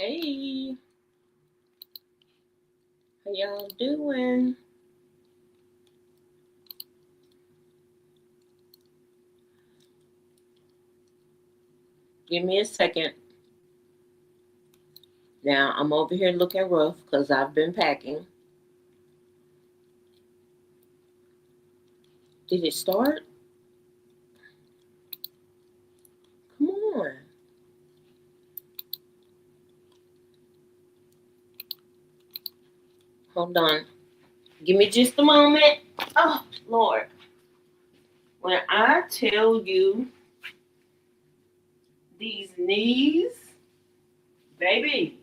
Hey, how y'all doing? Give me a second. Now I'm over here looking rough because I've been packing. Did it start? Come on. Hold on. Give me just a moment. Oh, Lord. When I tell you these knees, baby,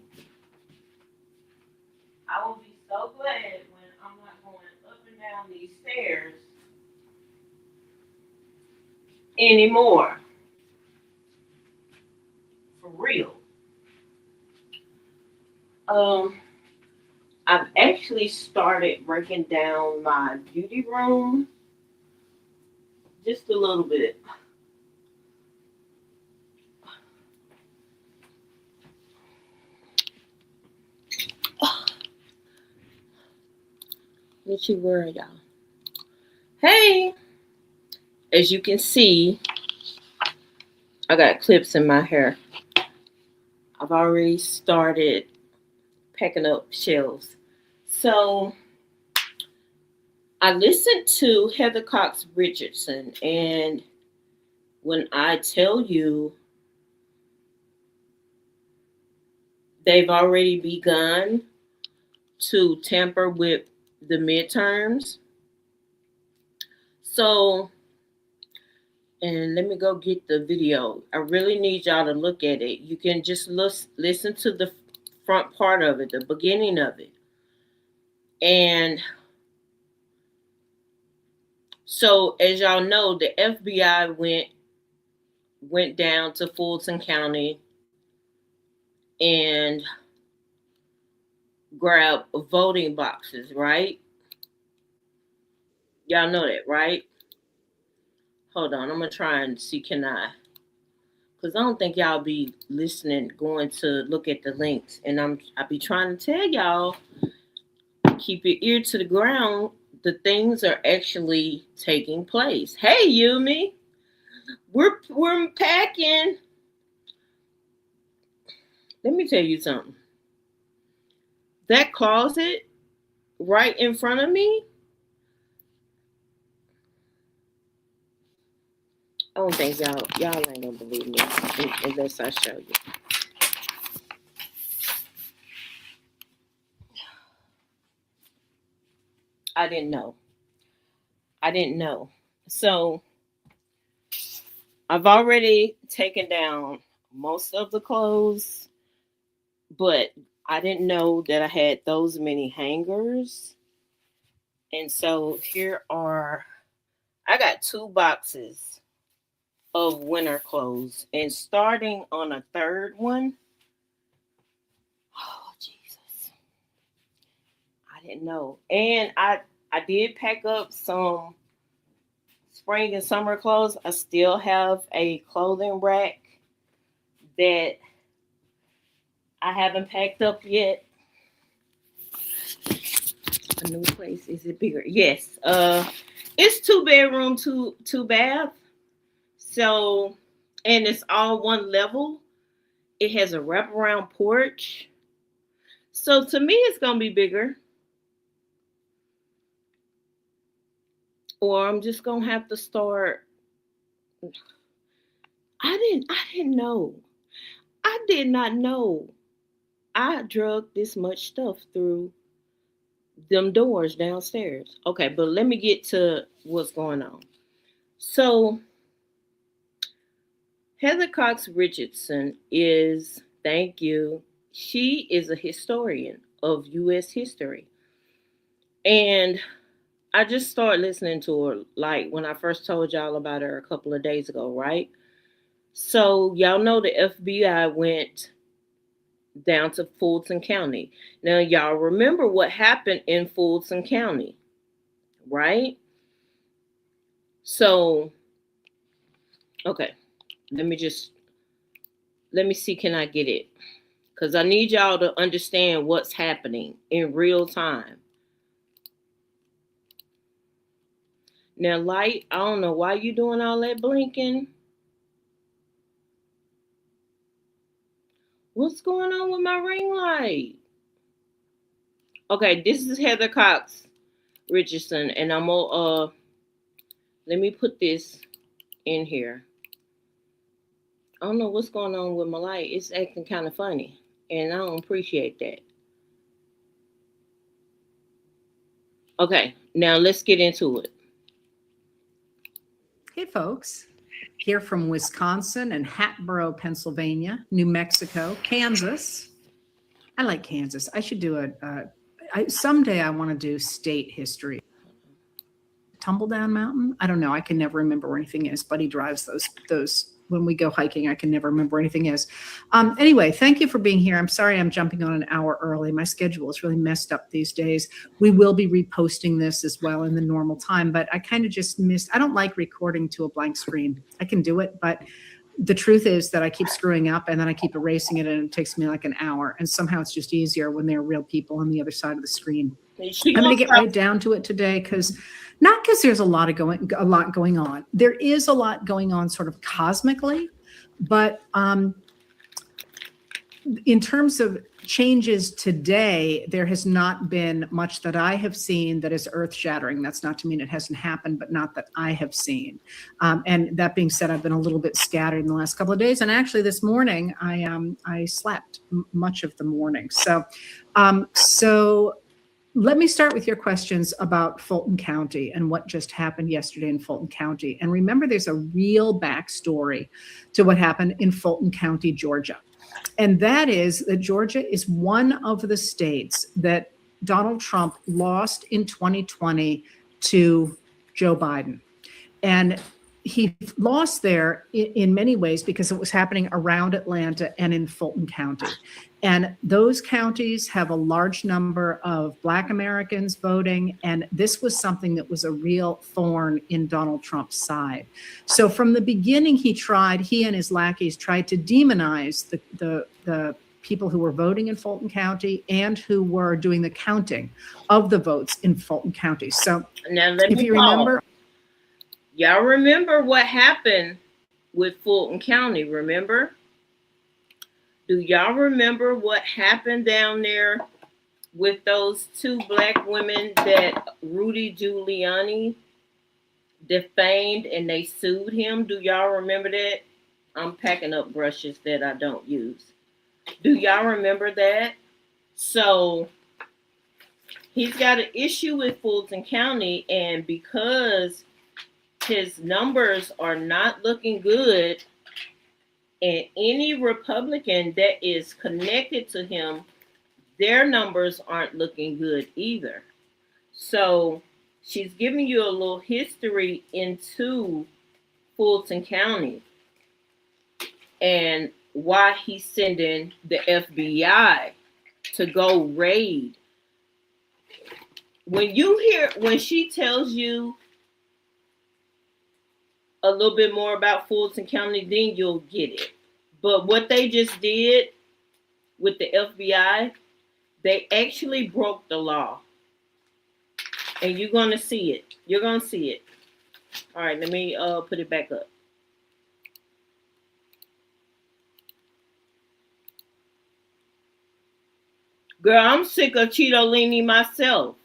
I will be so glad when I'm not going up and down these stairs anymore. For real. Um, I've actually started breaking down my beauty room just a little bit. What you worry, y'all? Hey, as you can see, I got clips in my hair. I've already started packing up shelves. So I listened to Heather Cox Richardson, and when I tell you they've already begun to tamper with the midterms. So, and let me go get the video. I really need y'all to look at it. You can just listen to the front part of it, the beginning of it. And so, as y'all know, the FBI went down to Fulton County and grabbed voting boxes, right? Y'all know that, right? Hold on, I'm gonna try and see can because I don't think y'all be listening, going to look at the links, and I be trying to tell y'all, keep your ear to the ground. The things are actually taking place. Hey, Yumi, we're packing. Let me tell you something. That closet right in front of me, I don't think y'all ain't gonna believe me unless I show you. I didn't know. I didn't know. So I've already taken down most of the clothes, but I didn't know that I had those many hangers. And so here are, I got two boxes of winter clothes, and starting on a third one, oh Jesus, I didn't know. And I did pack up some spring and summer clothes. I still have a clothing rack that I haven't packed up yet. A new place. Is it bigger? Yes. It's 2 bedroom, two bath. So, and it's all one level. It has a wraparound porch. So to me, it's gonna be bigger. Or I'm just gonna have to start. I didn't know. I did not know I drug this much stuff through them doors downstairs. Okay, but let me get to what's going on. So Heather Cox Richardson is, thank you, she is a historian of US history. And I just started listening to her like when I first told y'all about her a couple of days ago, right? So y'all know the FBI went down to Fulton County. Now y'all remember what happened in Fulton County, right? So okay, let me just let me see can I get it because I need y'all to understand what's happening in real time. Now, light, I don't know why you doing all that blinking. What's going on with my ring light? Okay, this is Heather Cox Richardson, and I'm gonna let me put this in here. I don't know what's going on with my light. It's acting kind of funny, and I don't appreciate that. Okay, now let's get into it. Hey, folks. Here from Wisconsin and Hatboro, Pennsylvania, New Mexico, Kansas. I like Kansas. I should do someday I want to do state history. Tumbledown Mountain? I don't know. I can never remember where anything is. Buddy drives those when we go hiking. I can never remember where anything is. Anyway, thank you for being here. I'm sorry I'm jumping on an hour early. My schedule is really messed up these days. We will be reposting this as well in the normal time, but I kind of just missed. I don't like recording to a blank screen. I can do it, but the truth is that I keep screwing up and then I keep erasing it and it takes me like an hour. And somehow it's just easier when there are real people on the other side of the screen. I'm going to get right down to it today because there's a lot going on. There is a lot going on sort of cosmically, but in terms of changes today, there has not been much that I have seen that is earth-shattering. That's not to mean it hasn't happened, but not that I have seen. And that being said, I've been a little bit scattered in the last couple of days. And actually this morning, I slept much of the morning. So let me start with your questions about Fulton County and what just happened yesterday in Fulton County. And remember, there's a real backstory to what happened in Fulton County, Georgia. And that is that Georgia is one of the states that Donald Trump lost in 2020 to Joe Biden. And he lost there in many ways because it was happening around Atlanta and in Fulton County. And those counties have a large number of Black Americans voting. And this was something that was a real thorn in Donald Trump's side. So from the beginning, he and his lackeys tried to demonize the people who were voting in Fulton County and who were doing the counting of the votes in Fulton County. So now, if you remember, y'all remember what happened with Fulton County, remember? Do y'all remember what happened down there with those two Black women that Rudy Giuliani defamed and they sued him? Do y'all remember that? I'm packing up brushes that I don't use. Do y'all remember that? So he's got an issue with Fulton County, and because his numbers are not looking good, and any Republican that is connected to him, their numbers aren't looking good either. So she's giving you a little history into Fulton County and why he's sending the FBI to go raid. When she tells you a little bit more about Fulton County, then you'll get it. But what they just did with the FBI, they actually broke the law. And you're going to see it. You're going to see it. All right, let me put it back up. Girl, I'm sick of Cheetolini myself.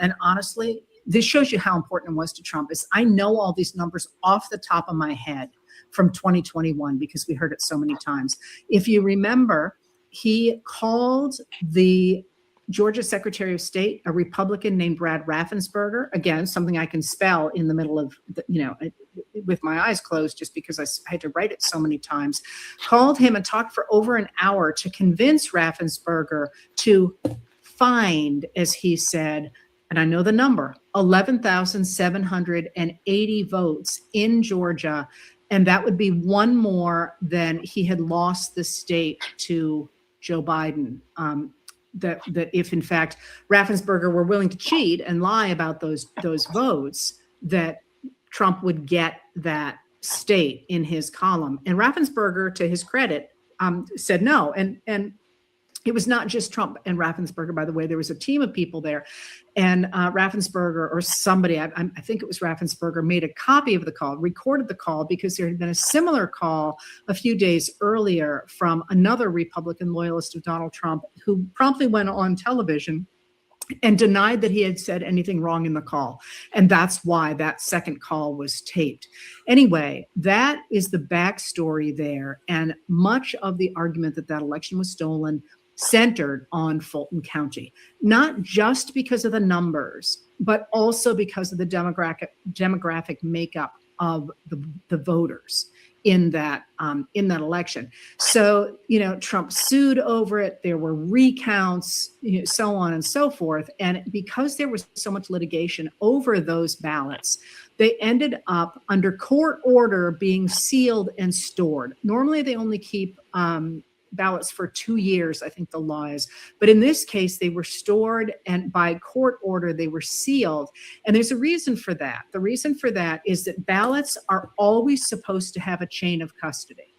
And honestly, this shows you how important it was to Trump. Is I know all these numbers off the top of my head from 2021 because we heard it so many times. If you remember, he called the Georgia Secretary of State, a Republican named Brad Raffensperger, again, something I can spell in the middle of, with my eyes closed just because I had to write it so many times, called him and talked for over an hour to convince Raffensperger to find, as he said, and I know the number, 11,780 votes in Georgia. And that would be one more than he had lost the state to Joe Biden. That if, in fact, Raffensperger were willing to cheat and lie about those votes, that Trump would get that state in his column. And Raffensperger, to his credit, said no. And it was not just Trump and Raffensperger, by the way. There was a team of people there. And Raffensperger or somebody, I think it was Raffensperger, made a copy of the call, recorded the call, because there had been a similar call a few days earlier from another Republican loyalist of Donald Trump, who promptly went on television and denied that he had said anything wrong in the call. And that's why that second call was taped. Anyway, that is the backstory there. And much of the argument that that election was stolen centered on Fulton County, not just because of the numbers, but also because of the demographic makeup of the voters in that election. So, Trump sued over it. There were recounts, so on and so forth. And because there was so much litigation over those ballots, they ended up under court order being sealed and stored. Normally, they only keep ballots for 2 years, I think the law is. But in this case, they were stored, and by court order, they were sealed. And there's a reason for that. The reason for that is that ballots are always supposed to have a chain of custody.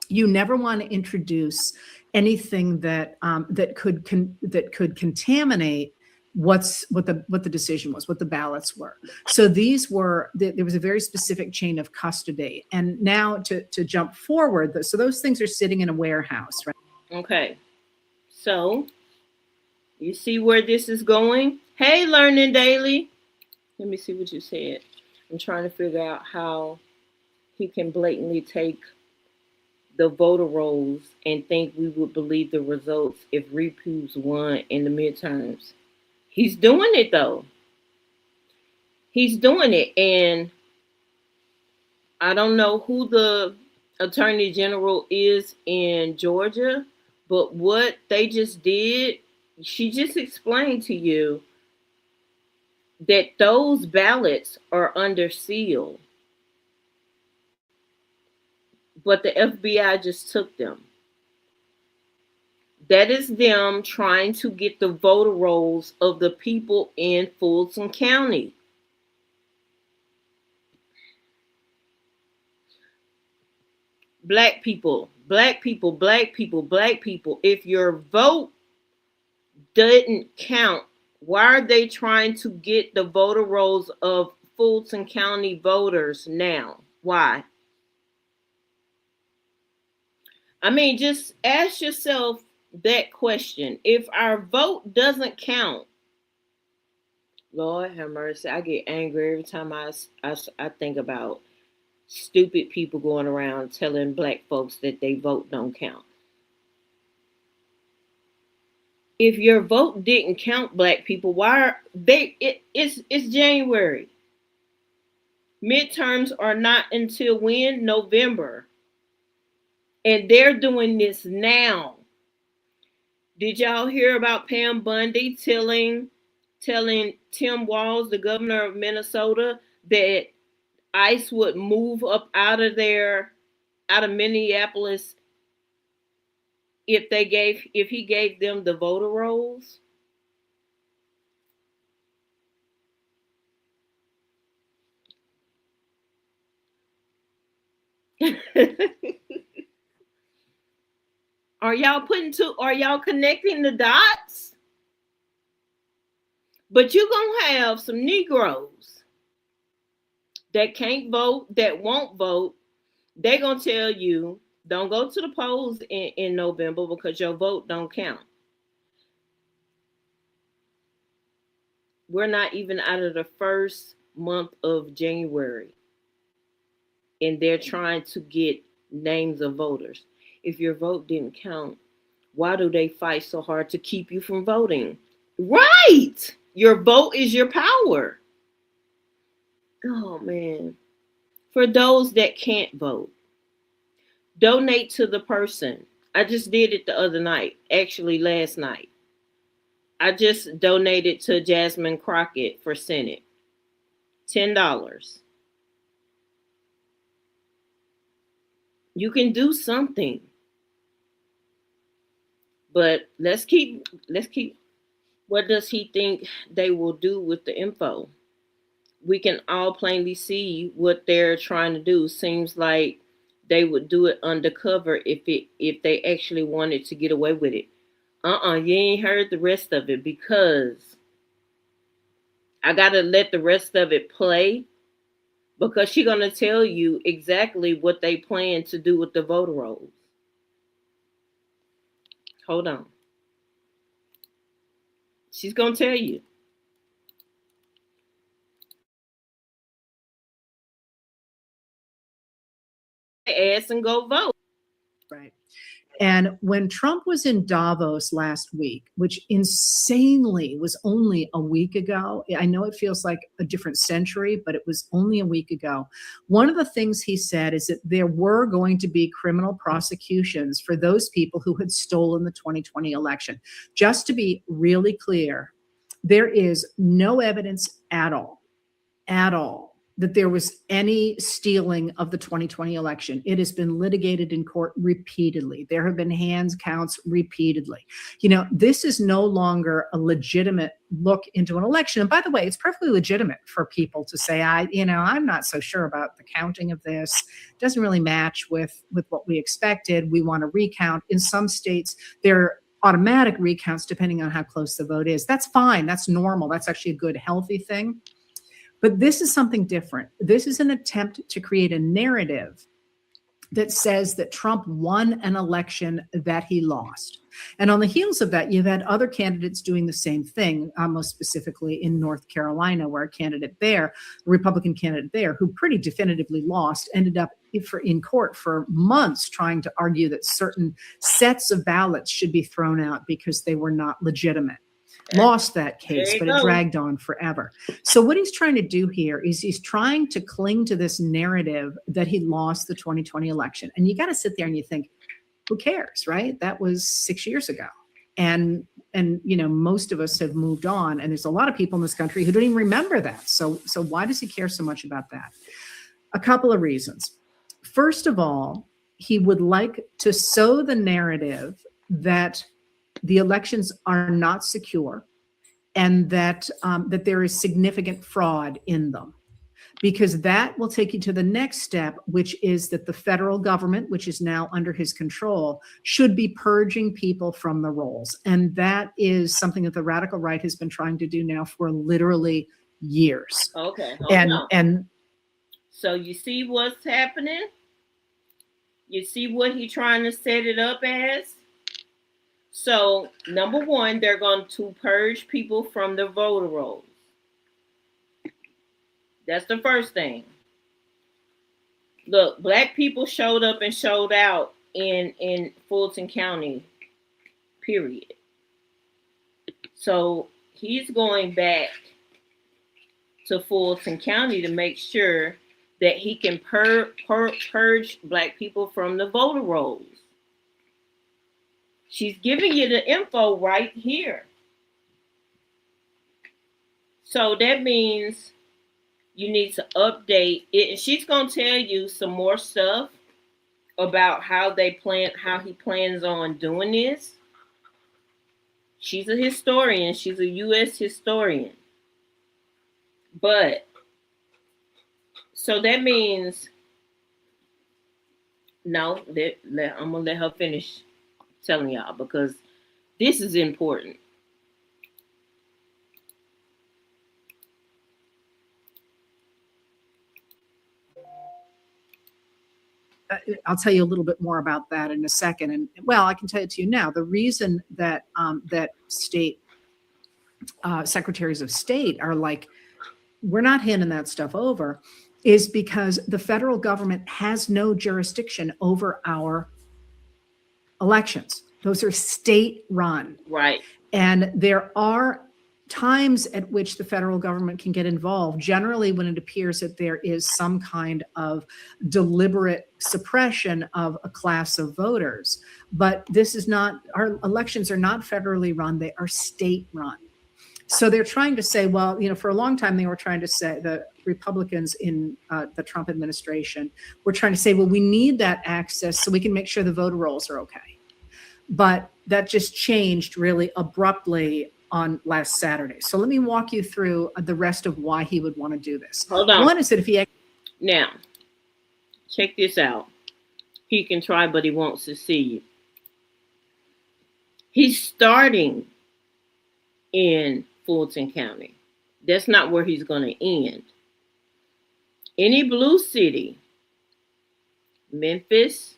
You never want to introduce anything that could contaminate what the decision was, what the ballots were. So there was a very specific chain of custody. And now to jump forward, so those things are sitting in a warehouse, right? Okay. So you see where this is going? Hey, Learning Daily. Let me see what you said. I'm trying to figure out how he can blatantly take the voter rolls and think we would believe the results if Repuse won in the midterms. He's doing it, though. He's doing it. And I don't know who the attorney general is in Georgia, but what they just did, she just explained to you that those ballots are under seal. But the FBI just took them. That is them trying to get the voter rolls of the people in Fulton County. Black people, black people, black people, black people. If your vote didn't count, why are they trying to get the voter rolls of Fulton County voters now? Why? I mean, just ask yourself that question. If our vote doesn't count, Lord have mercy, I get angry every time I think about stupid people going around telling black folks that they vote don't count. If your vote didn't count, black people, why are it's January. Midterms are not until when? November. And they're doing this now. Did y'all hear about Pam Bundy telling Tim Walz, the governor of Minnesota, that ICE would move up out of Minneapolis if he gave them the voter rolls? Are y'all connecting the dots? But you're gonna have some Negroes that can't vote, that won't vote. They're gonna tell you, don't go to the polls in November because your vote don't count. We're not even out of the first month of January, and they're trying to get names of voters. If your vote didn't count, why do they fight so hard to keep you from voting? Right! Your vote is your power. Oh, man. For those that can't vote, donate to the person. I just did it the other night, actually last night. I just donated to Jasmine Crockett for Senate. $10. You can do something. But let's keep what does he think they will do with the info? we can all plainly see what they're trying to do. Seems like they would do it undercover if they actually wanted to get away with it. You ain't heard the rest of it because I gotta let the rest of it play because she's gonna tell you exactly what they plan to do with the voter rolls. Hold on. She's gonna tell you. Ass and go vote. Right. And when Trump was in Davos last week, which insanely was only a week ago, I know it feels like a different century, but it was only a week ago. One of the things he said is that there were going to be criminal prosecutions for those people who had stolen the 2020 election. Just to be really clear, there is no evidence at all, that there was any stealing of the 2020 election. It has been litigated in court repeatedly. There have been hands counts repeatedly. This is no longer a legitimate look into an election. And by the way, it's perfectly legitimate for people to say, I'm not so sure about the counting of this. It doesn't really match with what we expected. We want to recount. In some states, there are automatic recounts depending on how close the vote is. That's fine. That's normal. That's actually a good, healthy thing. But this is something different. This is an attempt to create a narrative that says that Trump won an election that he lost. And on the heels of that, you've had other candidates doing the same thing, most specifically in North Carolina, where a candidate there, a Republican candidate there, who pretty definitively lost, ended up in court for months trying to argue that certain sets of ballots should be thrown out because they were not legitimate. Lost that case, but it dragged on forever. So what he's trying to do here is he's trying to cling to this narrative that he lost the 2020 election. And you got to sit there and you think, who cares, right? That was 6 years ago. And most of us have moved on. And there's a lot of people in this country who don't even remember that. So why does he care so much about that? A couple of reasons. First of all, he would like to sow the narrative that the elections are not secure and that there is significant fraud in them, because that will take you to the next step, which is that the federal government, which is now under his control, should be purging people from the rolls. And that is something that the radical right has been trying to do now for literally years. Okay. And so you see what's happening? You see what he's trying to set it up as? So, number one, they're going to purge people from the voter rolls. That's the first thing. Look, black people showed up and showed out in Fulton County, period. So, he's going back to Fulton County to make sure that he can purge black people from the voter rolls. She's giving you the info right here. So that means you need to update it. And she's going to tell you some more stuff about how he plans on doing this. She's a historian. She's a U.S. historian. But, so that means, no, I'm going to let her finish telling y'all because this is important. I'll tell you a little bit more about that in a second. And well, I can tell it to you now. The reason that that state secretaries of state are like, we're not handing that stuff over, is because the federal government has no jurisdiction over our elections. Those are state run. Right. And there are times at which the federal government can get involved, generally when it appears that there is some kind of deliberate suppression of a class of voters. But this is not, our elections are not federally run, they are state run. So they're trying to say, well, for a long time they were trying to say, the Republicans in the Trump administration were trying to say, well, we need that access so we can make sure the voter rolls are okay. But that just changed really abruptly on last Saturday. So let me walk you through the rest of why he would want to do this. Hold on. One is that if he Now, check this out. He can try, but he won't succeed. He's starting in Fulton County. That's not where he's going to end. Any blue city, Memphis,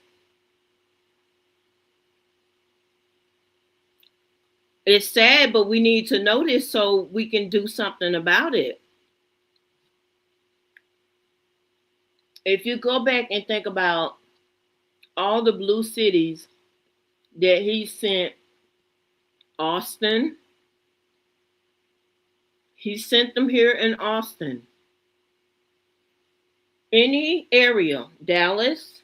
it's sad, but we need to know this so we can do something about it. If you go back and think about all the blue cities that he sent, Austin, he sent them here in Austin. Any area, Dallas,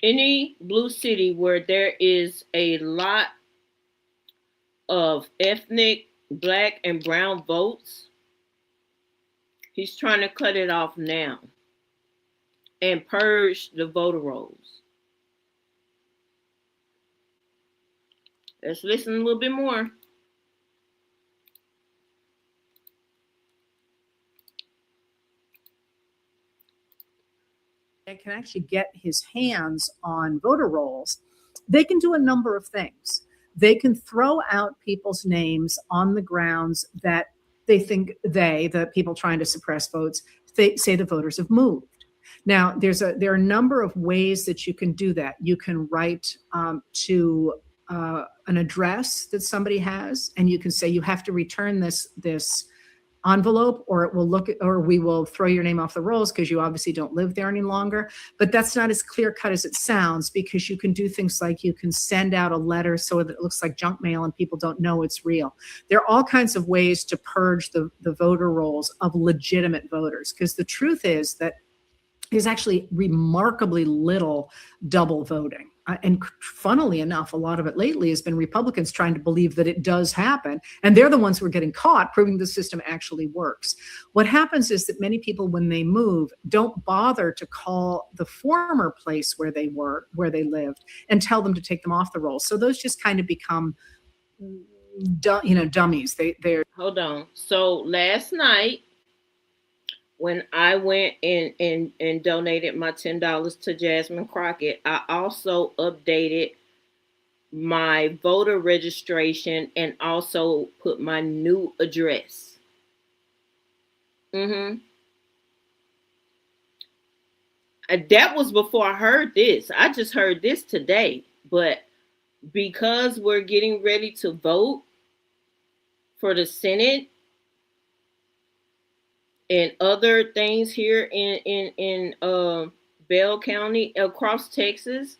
any blue city where there is a lot of ethnic black and brown votes, he's trying to cut it off now and purge the voter rolls. Let's listen a little bit more. can actually get his hands on voter rolls, they can do a number of things. They can throw out people's names on the grounds that they think the people trying to suppress votes, they say the voters have moved. Now, there are a number of ways that you can do that. You can write to an address that somebody has, and you can say you have to return this envelope, or we will throw your name off the rolls because you obviously don't live there any longer. But that's not as clear cut as it sounds, because you can do things like you can send out a letter so that it looks like junk mail and people don't know it's real. There are all kinds of ways to purge the voter rolls of legitimate voters, because the truth is that there's actually remarkably little double voting. And funnily enough, a lot of it lately has been Republicans trying to believe that it does happen. And they're the ones who are getting caught, proving the system actually works. What happens is that many people, when they move, don't bother to call the former place where they lived, and tell them to take them off the rolls. So those just kind of become, dummies. They're Hold on. So last night, when I went and donated my $10 to Jasmine Crockett, I also updated my voter registration and also put my new address. That was before I heard this. I just heard this today. But because we're getting ready to vote for the Senate and other things here in Bell County, across Texas,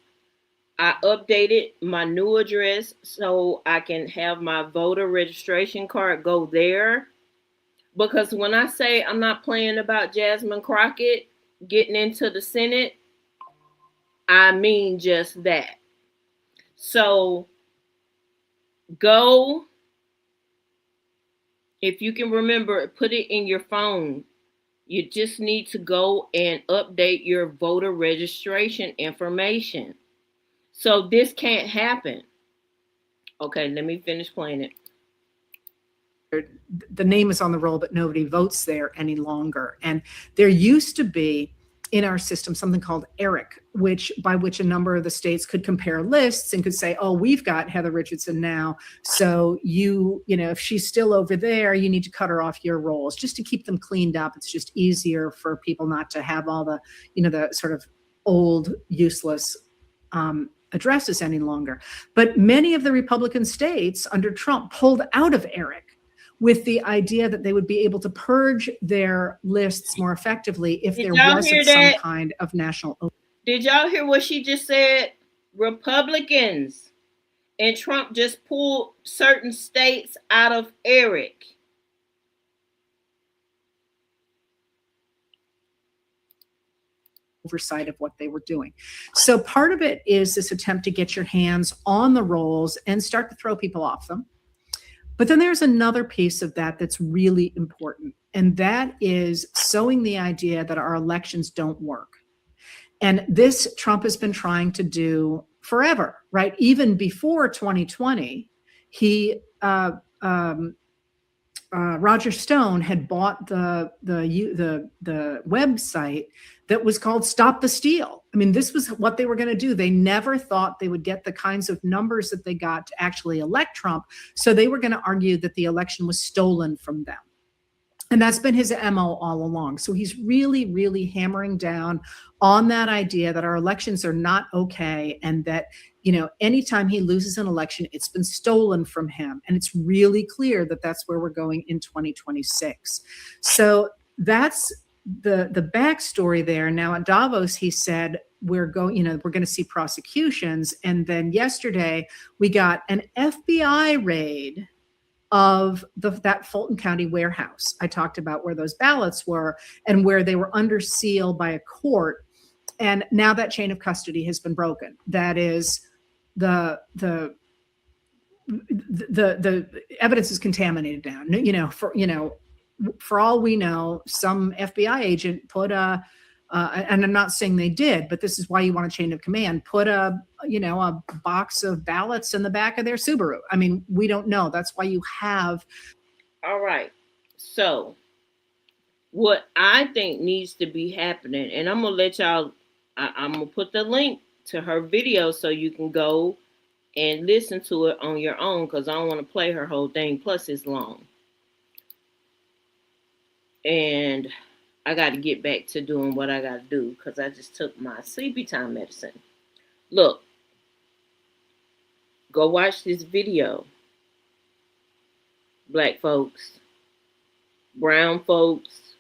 I updated my new address so I can have my voter registration card go there. Because when I say I'm not playing about Jasmine Crockett getting into the Senate, I mean just that. So go, if you can remember, put it in your phone. You just need to go and update your voter registration information. So this can't happen. Okay, let me finish playing it. The name is on the roll, but nobody votes there any longer. And there used to be in our system something called ERIC, by which a number of the states could compare lists and could say, oh, we've got Heather Richardson now, so if she's still over there, you need to cut her off your rolls, just to keep them cleaned up. It's just easier for people not to have all the, the sort of old, useless addresses any longer. But many of the Republican states under Trump pulled out of ERIC, with the idea that they would be able to purge their lists more effectively if there wasn't some kind of national. Did y'all hear what she just said? Republicans and Trump just pulled certain states out of ERIC. Oversight of what they were doing. So part of it is this attempt to get your hands on the rolls and start to throw people off them. But then there's another piece of that that's really important, and that is sowing the idea that our elections don't work. And this Trump has been trying to do forever, right? Even before 2020, he Roger Stone had bought the website that was called Stop the Steal. I mean, this was what they were going to do. They never thought they would get the kinds of numbers that they got to actually elect Trump. So they were going to argue that the election was stolen from them. And that's been his MO all along. So he's really, really hammering down on that idea that our elections are not okay, and that, anytime he loses an election, it's been stolen from him. And it's really clear that that's where we're going in 2026. So that's the backstory there. Now at Davos, he said, we're going to see prosecutions. And then yesterday we got an FBI raid of that Fulton County warehouse. I talked about where those ballots were and where they were under seal by a court. And now that chain of custody has been broken. That is, the evidence is contaminated now. For all we know, some FBI agent put and I'm not saying they did, but this is why you want a chain of command, put a box of ballots in the back of their Subaru. I mean, we don't know. That's why you have. All right. So what I think needs to be happening, and I'm going to let y'all, I'm going to put the link to her video so you can go and listen to it on your own, because I don't want to play her whole thing. Plus it's long. And I got to get back to doing what I got to do because I just took my sleepy time medicine. Look, go watch this video. Black folks, brown folks,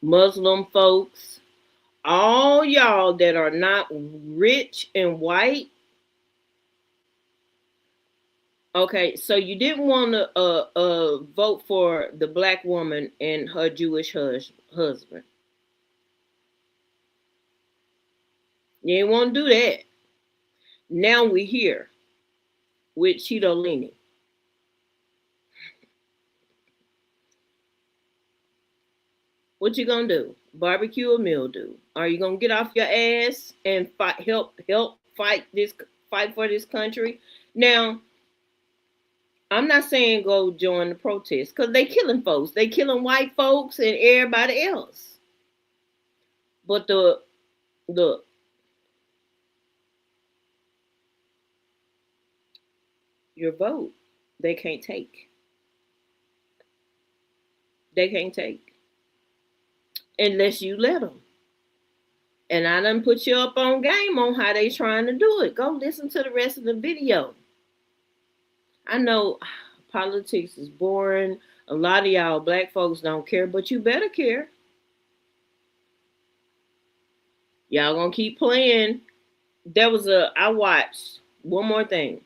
Muslim folks, all y'all that are not rich and white. Okay, so you didn't want to vote for the black woman and her Jewish husband. You didn't want to do that. Now we here with Cheetolini. What you gonna do? Barbecue or mildew? Are you gonna get off your ass and help fight for this country? Now, I'm not saying go join the protest because they killing folks. They killing white folks and everybody else. But the your vote, they can't take. They can't take unless you let them. And I done put you up on game on how they trying to do it. Go listen to the rest of the video. I know politics is boring. A lot of y'all black folks don't care, but you better care. Y'all gonna keep playing. I watched one more thing.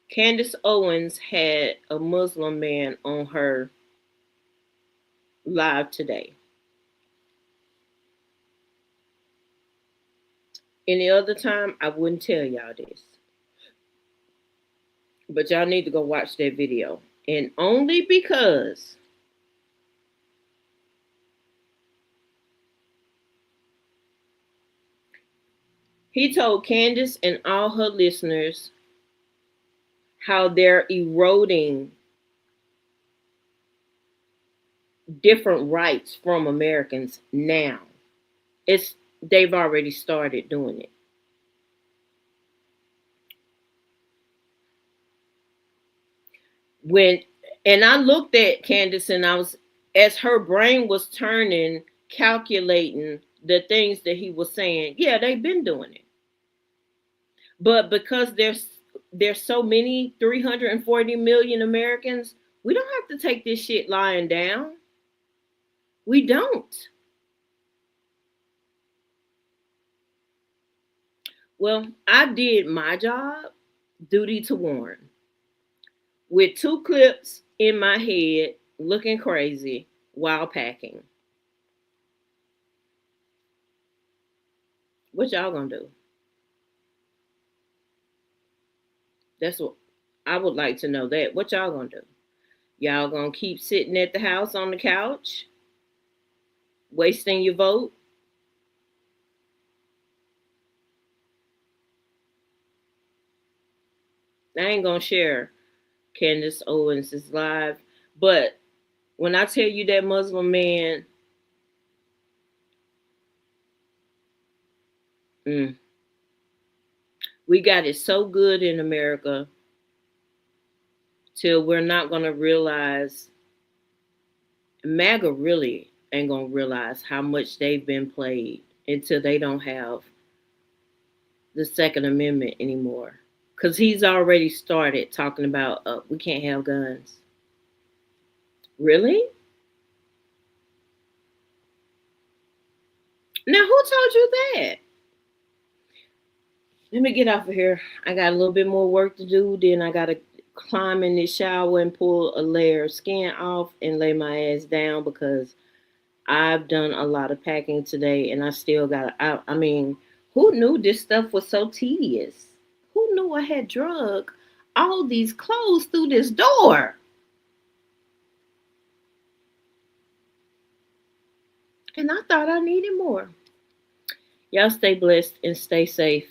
Candace Owens had a Muslim man on her live today. Any other time, I wouldn't tell y'all this. But y'all need to go watch that video. And only because he told Candace and all her listeners how they're eroding different rights from Americans now. They've already started doing it. And I looked at Candace and as her brain was turning, calculating the things that he was saying, yeah, they've been doing it. But because there's so many, 340 million Americans, we don't have to take this shit lying down. We don't. Well, I did my job, duty to warn, with 2 clips in my head looking crazy while packing. What y'all gonna do? That's what I would like to know. That what y'all gonna do? Y'all gonna keep sitting at the house on the couch wasting your vote? I ain't gonna share Candace Owens is live. But when I tell you that Muslim man, mm, we got it so good in America till we're not gonna realize. MAGA really ain't gonna realize how much they've been played until they don't have the Second Amendment anymore. Cause he's already started talking about we can't have guns. Really? Now who told you that? Let me get off of here. I got a little bit more work to do. Then I gotta climb in this shower and pull a layer of skin off and lay my ass down because I've done a lot of packing today and I still got I mean, who knew this stuff was so tedious? Who knew I had drug all these clothes through this door? And I thought I needed more. Y'all stay blessed and stay safe.